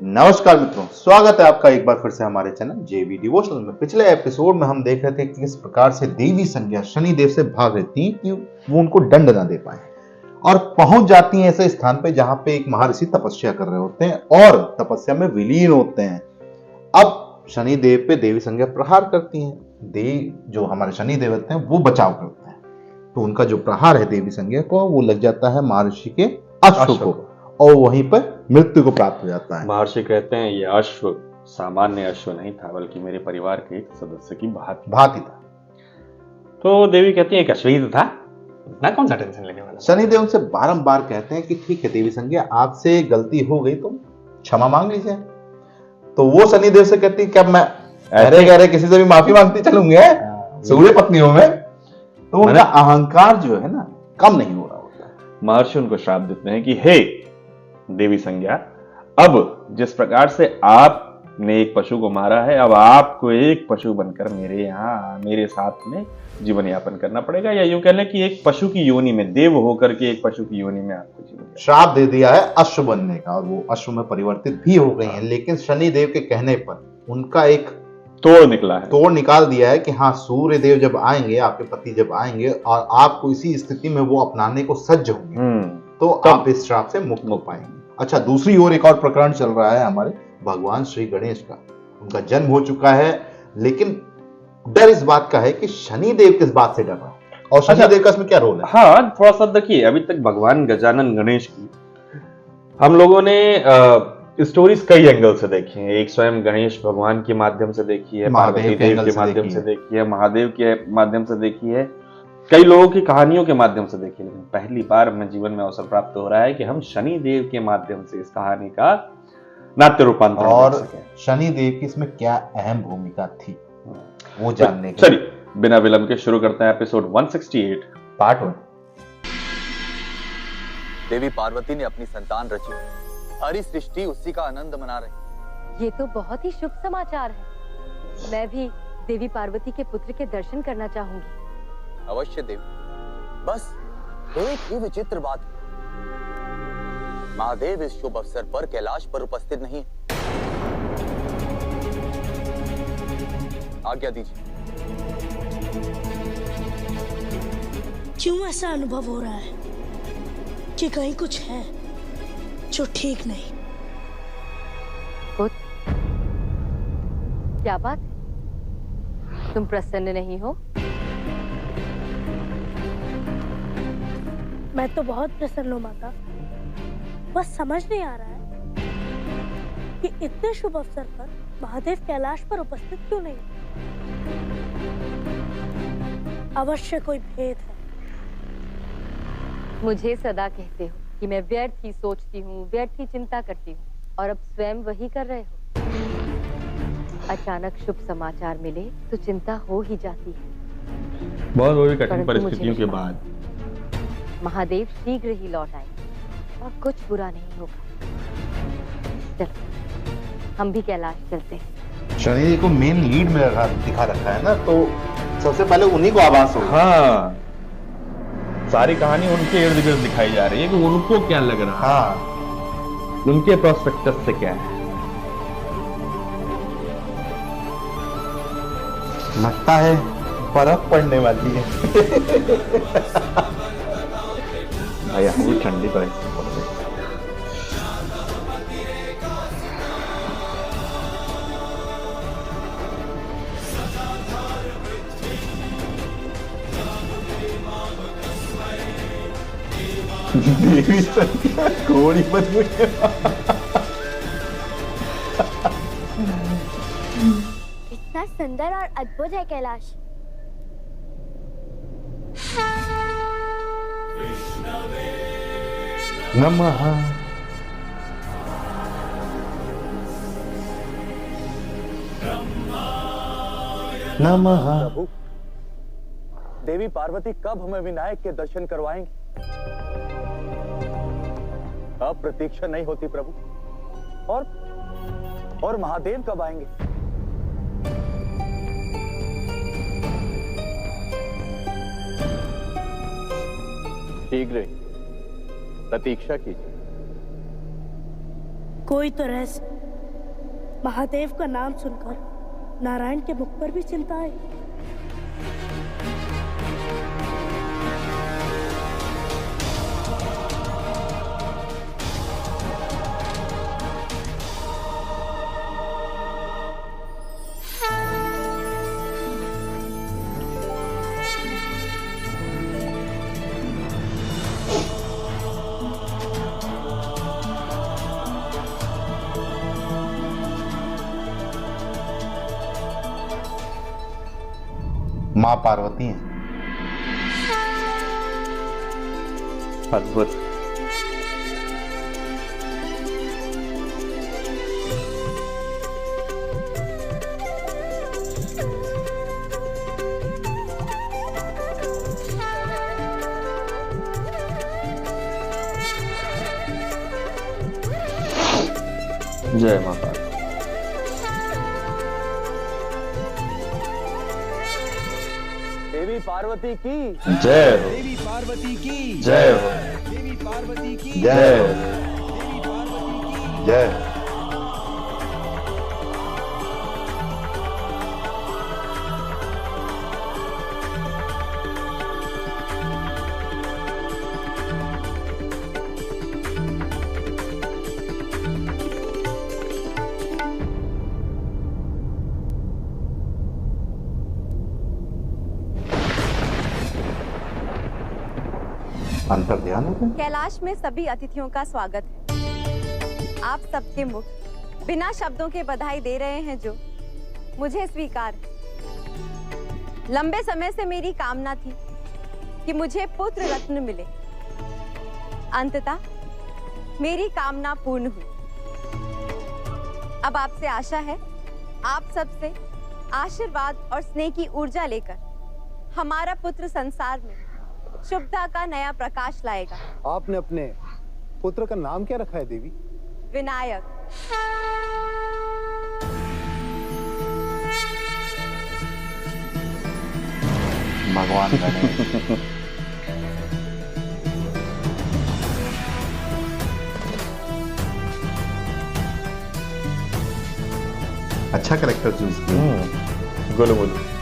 नमस्कार मित्रों, स्वागत है आपका एक बार फिर से हमारे चैनल जेबी डिवोशनल में। पिछले एपिसोड में हम देख रहे थे कि किस प्रकार से देवी संज्ञा शनि देव से भाग रही थी कि वो उनको दंड ना दे पाए और पहुंच जाती हैं ऐसे स्थान पे जहां पे एक महर्षि तपस्या कर रहे होते हैं और तपस्या में विलीन होते हैं। अब शनि देव पे देवी संज्ञा प्रहार करती हैं। देव जो हमारे शनि देव होते हैं वो बचाव करते हैं, तो उनका जो प्रहार है देवी संज्ञा को वो लग जाता है महर्षि के अश्व को और वहीं पर मृत्यु को प्राप्त हो जाता है। महर्षि कहते हैं ये अश्व सामान्य अश्व नहीं था, बल्कि मेरे परिवार के एक सदस्य की भांति था। तो देवी कहती है एक अश्व ही तो था, इतना कौन सा टेंशन लेने वाला। शनिदेव उनसे बारंबार कहते हैं कि ठीक है देवी संज्ञा, आपसे गलती हो गई तो क्षमा मांग लीजिए। तो वो शनिदेव से कहती है कि अब मैं अरे किसी से भी माफी मांगती चलूंगी सूर्य पत्नियों में। तो उनका अहंकार जो है ना कम नहीं हो रहा होता है। महर्षि उनको श्राप देते हैं कि हे देवी संज्ञा, अब जिस प्रकार से आपने एक पशु को मारा है, अब आपको एक पशु बनकर मेरे यहाँ मेरे साथ में जीवन यापन करना पड़ेगा, या यूं कह लें कि एक पशु की योनि में, देव होकर के एक पशु की योनि में आपको जीवन श्राप दे दिया है अश्व बनने का, और वो अश्व में परिवर्तित भी हो गई हैं। लेकिन शनिदेव के कहने पर उनका एक तोड़ निकाल दिया है कि हाँ, सूर्य देव जब आएंगे, आपके पति जब आएंगे और आपको इसी स्थिति में वो अपनाने को सज्ज होंगे तो आप इस श्राप से मुक्त हो पाएंगे। अच्छा, दूसरी ओर एक और प्रकरण चल रहा है हमारे भगवान श्री गणेश का। उनका जन्म हो चुका है, लेकिन डर इस बात का है कि शनिदेव किस बात से डर रहा है और शनिदेव का इसमें क्या रोल है। हाँ, थोड़ा सा देखिए, अभी तक भगवान गजानन गणेश की हम लोगों ने स्टोरीज कई एंगल से देखी है। एक स्वयं गणेश भगवान के माध्यम से देखी है, पार्वती देव के माध्यम से देखी है, महादेव के माध्यम से देखी है, कई लोगों की कहानियों के माध्यम से देखी। लेकिन पहली बार हमें जीवन में अवसर प्राप्त हो रहा है कि हम शनि देव के माध्यम से इस कहानी का नाट्य रूपांतरण और शनि देव की इसमें क्या अहम भूमिका थी वो जानने के चलिए बिना विलंब के शुरू करते हैं एपिसोड 168 पार्ट 1। देवी पार्वती ने अपनी संतान रची, सारी सृष्टि उसी का आनंद मना रही। ये तो बहुत ही शुभ समाचार है। मैं भी देवी पार्वती के पुत्र के दर्शन करना चाहूंगी। अवश्य देवी, बस एक ही विचित्र बात है, महादेव इस शुभ अवसर पर कैलाश पर उपस्थित नहीं है। आज्ञा दीजिए। क्यों ऐसा अनुभव हो रहा है कि कहीं कुछ है जो ठीक नहीं। क्या बात, तुम प्रसन्न नहीं हो? मैं तो बहुत प्रसन्न हूँ माता, बस समझ नहीं आ रहा है कि इतने शुभ अवसर पर महादेव कैलाश पर उपस्थित क्यों नहीं। अवश्य कोई भेद है। मुझे सदा कहते हो कि मैं व्यर्थ ही सोचती हूँ, व्यर्थ ही चिंता करती हूँ, और अब स्वयं वही कर रहे हो। अचानक शुभ समाचार मिले तो चिंता हो ही जाती है। बहुत कठिन परिस्थितियों के बाद महादेव शीघ्र ही लौट आएंगे और कुछ बुरा नहीं होगा। चलो हम भी कैलाश चलते हैं। शनि को मेन लीड में दिखा रखा है ना, तो सबसे पहले उन्हीं को आभास होगा। हाँ, सारी कहानी उनके इर्द गिर्द दिखाई जा रही है कि उनको क्या लग रहा है। हाँ, उनके प्रोस्पेक्टस से क्या है। लगता है बर्फ पड़ने वाली है। भाई हम ठंडी पर देवी संज्ञा घोड़ी बन गई। इतना सुंदर और अद्भुत है कैलाश। नमः नमः। प्रभु, देवी पार्वती कब हमें विनायक के दर्शन करवाएंगे? अब प्रतीक्षा नहीं होती प्रभु। और महादेव कब आएंगे? शीघ्र प्रतीक्षा कीजिए। कोई तो रहस्य महादेव का नाम सुनकर नारायण के मुख पर भी चिंता आई। माँ पार्वती हैं। अद्भुत। जय माता। देवी पार्वती की जय हो। देवी पार्वती की जय हो। देवी पार्वती की जय हो। देवी पार्वती की जय। अंतर ध्यान है। कैलाश में सभी अतिथियों का स्वागत है। आप सबके मुख बिना शब्दों के बधाई दे रहे हैं जो मुझे स्वीकार है। लंबे समय से मेरी कामना थी कि मुझे पुत्र रत्न मिले। अंततः मेरी कामना पूर्ण हुई। अब आपसे आशा है आप सबसे आशीर्वाद और स्नेह की ऊर्जा लेकर हमारा पुत्र संसार में शुभता का नया प्रकाश लाएगा। आपने अपने पुत्र का नाम क्या रखा है देवी? विनायक। भगवान गणेश। अच्छा कैरेक्टर चूज किया। गोलू गोलू।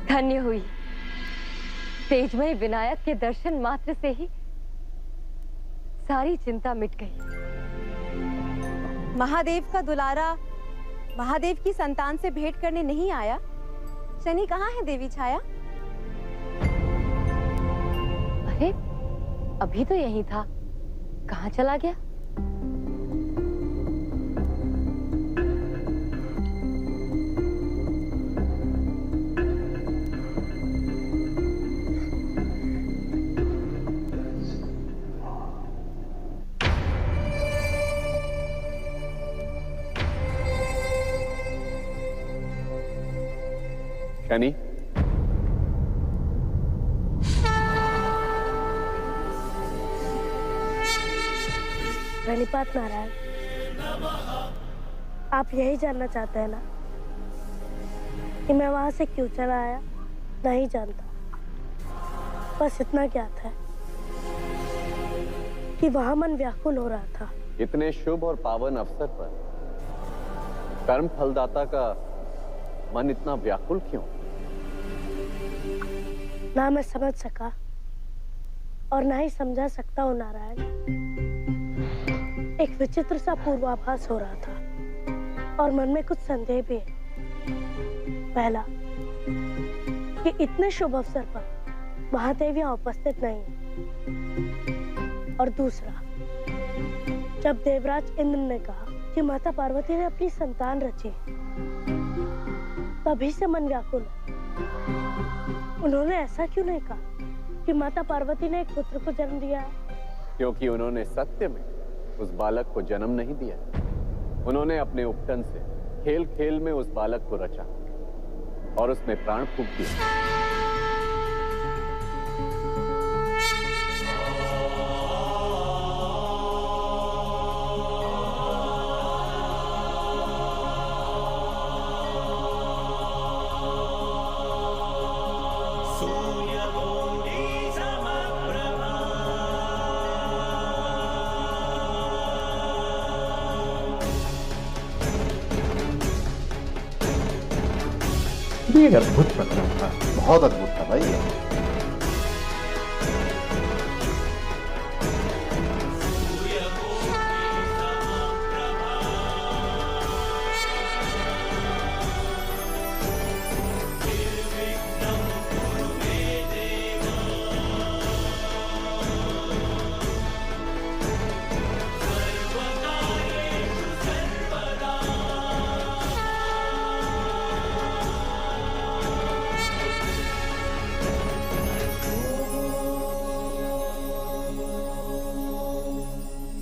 धन्य हुई। तेजमय विनायक के दर्शन मात्र से ही सारी चिंता मिट गई। महादेव का दुलारा महादेव की संतान से भेंट करने नहीं आया। शनि कहाँ है देवी छाया? अरे अभी तो यही था, कहाँ चला गया? शनि, प्रणिपात नारायण, आप यही जानना चाहते हैं ना कि मैं वहां से क्यों चला आया? नहीं जानता, बस इतना ज्ञात है कि वहां मन व्याकुल हो रहा था। इतने शुभ और पावन अवसर पर कर्म फलदाता का मन इतना व्याकुल क्यों? ना मैं समझ सका और ना ही समझा सकता हूँ नारायण। एक विचित्र सा पूर्वाभास हो रहा था और मन में कुछ संदेह भी है। पहला कि इतने शुभ अवसर पर महादेव यहाँ उपस्थित नहीं है, और दूसरा जब देवराज इंद्र ने कहा कि माता पार्वती ने अपनी संतान रची, तभी से मन व्याकुल है। उन्होंने ऐसा क्यों नहीं कहा कि माता पार्वती ने एक पुत्र को जन्म दिया है? क्योंकि उन्होंने सत्य में उस बालक को जन्म नहीं दिया। उन्होंने अपने उपटन से खेल खेल में उस बालक को रचा और उसमें प्राण फूंक दिया। भी एक अद्भुत प्रकरण था। बहुत अद्भुत था भाई ये।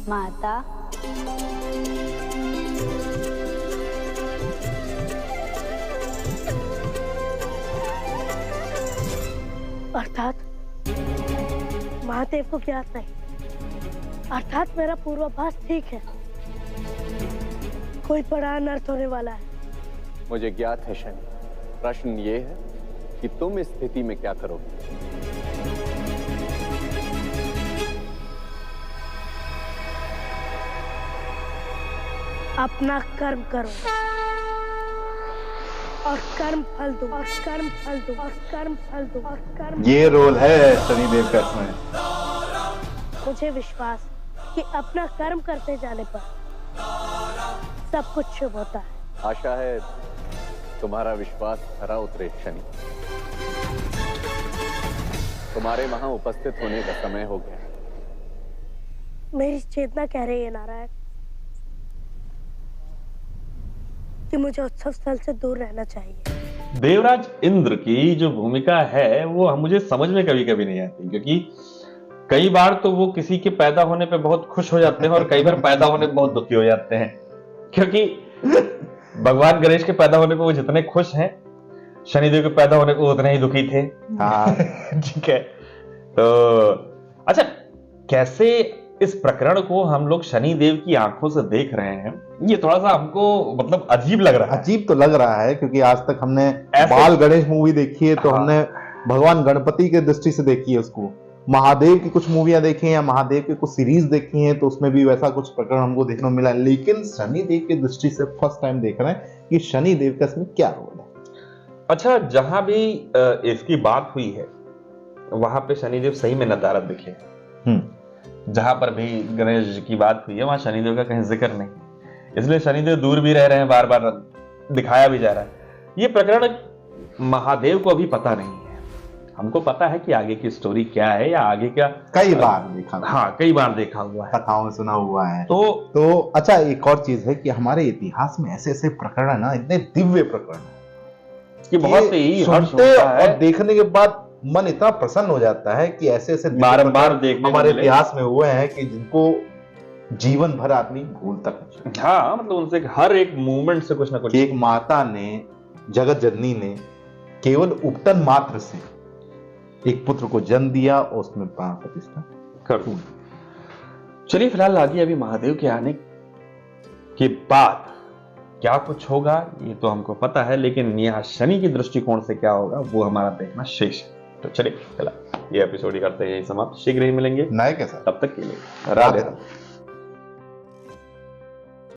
माता, अर्थात महादेव को ज्ञात नहीं, अर्थात मेरा पूर्वाभास ठीक है। कोई बड़ा अनर्थ होने वाला है। मुझे ज्ञात है शनि। प्रश्न ये है कि तुम इस स्थिति में क्या करोगे। अपना कर्म करो और कर्म फल दो, और कर्म फल दो, और कर्म फल दो, और कर्म। ये रोल है शनिदेव का इसमें। मुझे विश्वास कि अपना कर्म करते जाने पर सब कुछ शुभ होता है। आशा है तुम्हारा विश्वास खरा उतरे शनि। तुम्हारे वहां उपस्थित होने का समय हो गया। मेरी चेतना कह रही है नारायण कि मुझे उत्सव स्थल से दूर रहना चाहिए। देवराज इंद्र की जो भूमिका है वो मुझे समझ में कभी कभी नहीं आती, क्योंकि कई बार तो वो किसी के पैदा होने पे बहुत खुश हो जाते हैं और कई बार पैदा होने पे बहुत दुखी हो जाते हैं। क्योंकि भगवान गणेश के पैदा होने पे वो जितने खुश हैं, शनिदेव के पैदा होने पे उतने ही दुखी थे। हाँ। ठीक है। तो अच्छा, कैसे इस प्रकरण को हम लोग शनिदेव की आंखों से देख रहे हैं, ये थोड़ा सा हमको मतलब अजीब लग रहा है। अजीब तो लग रहा है क्योंकि आज तक हमने ऐसे- बाल गणेश मूवी देखी है, तो हाँ। हमने भगवान गणपति के दृष्टि से देखी है उसको। महादेव की कुछ मूवियां देखी हैं या महादेव की कुछ सीरीज देखी हैं, तो उसमें भी वैसा कुछ प्रकरण हमको देखने को मिला है। लेकिन शनिदेव की दृष्टि से फर्स्ट टाइम देख रहे हैं कि शनिदेव का इसमें क्या रोल है। अच्छा, जहां भी इसकी बात हुई है वहां पे शनिदेव सही में नदारद दिखे। जहां पर भी गणेश जी की बात हुई है वहां शनिदेव का कहीं जिक्र नहीं, इसलिए शनिदेव दूर भी रह रहे हैं, बार बार दिखाया भी जा रहा है। ये प्रकरण महादेव को अभी पता नहीं है। हमको पता है कि आगे की स्टोरी क्या है या आगे क्या, कई बार देखा। हाँ, कई बार देखा हुआ है, कथाओं में सुना हुआ है। तो अच्छा, एक और चीज है कि हमारे इतिहास में ऐसे ऐसे प्रकरण है ना, इतने दिव्य प्रकरण है कि बहुत ही हर्ष सुनते होता है और देखने के बाद मन इतना प्रसन्न हो जाता है कि ऐसे ऐसे बार-बार देखने को हमारे मिले। इतिहास में हुए हैं कि जिनको जीवन भर आदमी भूलता नहीं। हाँ, मतलब उनसे हर एक मूवमेंट से कुछ ना कुछ। एक माता ने, जगत जननी ने केवल उपटन मात्र से एक पुत्र को जन्म दिया और उसमें प्राण प्रतिष्ठा कर दूं। चलिए, फिलहाल आगे अभी महादेव के आने के बाद क्या कुछ होगा ये तो हमको पता है, लेकिन यहाँ शनि की दृष्टिकोण से क्या होगा वो हमारा देखना शेष है। तो चलिए फिलहाल ये एपिसोड ही करते हैं यही समाप्त। शीघ्र ही मिलेंगे नए के साथ। तब तक के लिए राधे राधे।